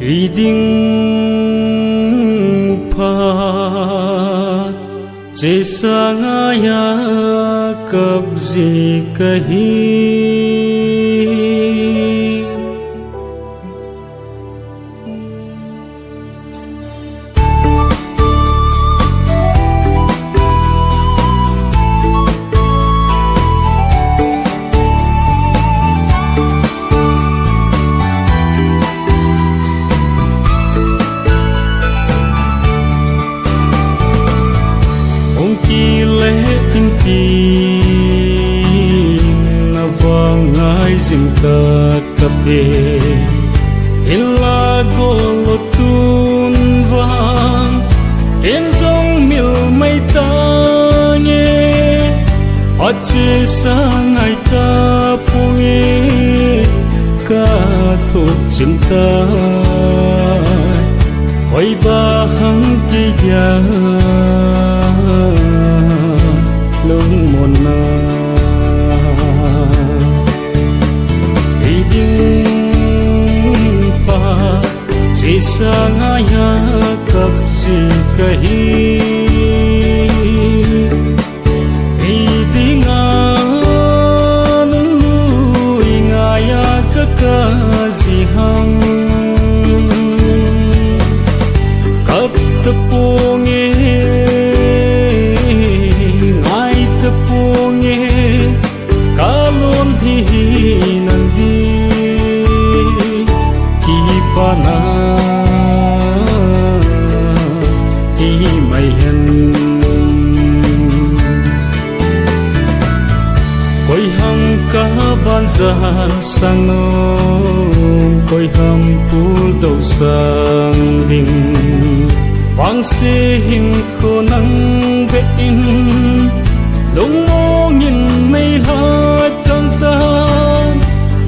iding phat che sangaya kabzi kahi Zinka kape illa golotun vang enzong mil mai tanye ache sangai ta punge ka thot cinta hoi ba hang ki ya lung mona che sangaya kabzi kahi idingan lu ingaya kakazi hang kap tepunge ngai tepunge kalon hinandi kipana koi ham ka banzar sango koi ham pul dau sang ding wang se hin ko nang be in lung mong in mei la tang ta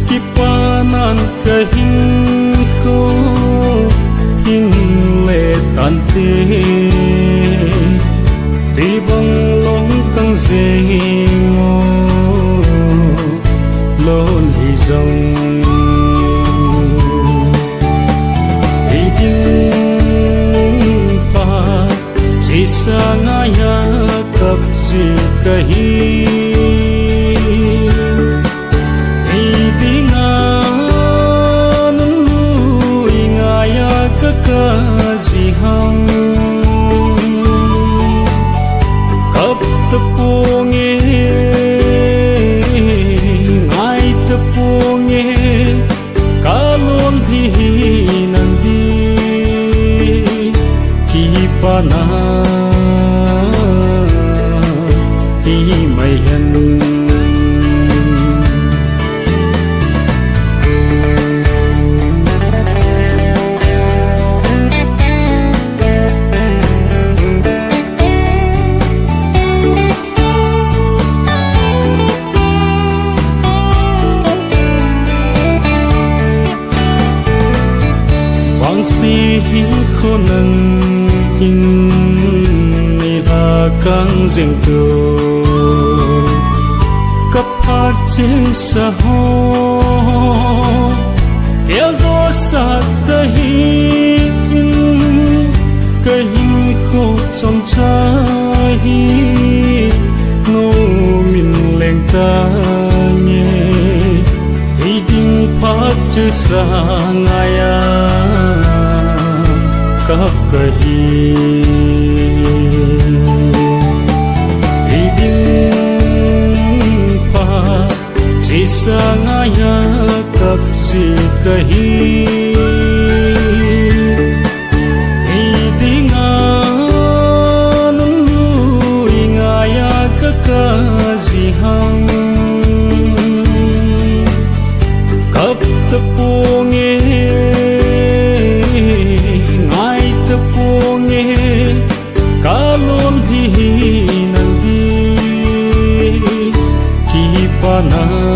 ki panan ka hin ko hin le tan te ti bang long kang se ngo lon hi zong iding pa che sangaya kabzi kahi idingan lu ingaya kakazi hang kap tepunge tepunge kalon hinandi kipana himayan si hin khonang in ni la kang jing tu kaphat chin sa ho el do sa da hi in kahin kho chom cha hi no min leng ta nye iding phat che sa ngaya kap kahi iding pa che sangaya kabzi kahi idingan lu ingaya kakazi hang kap tepunge kalon hinandi kipana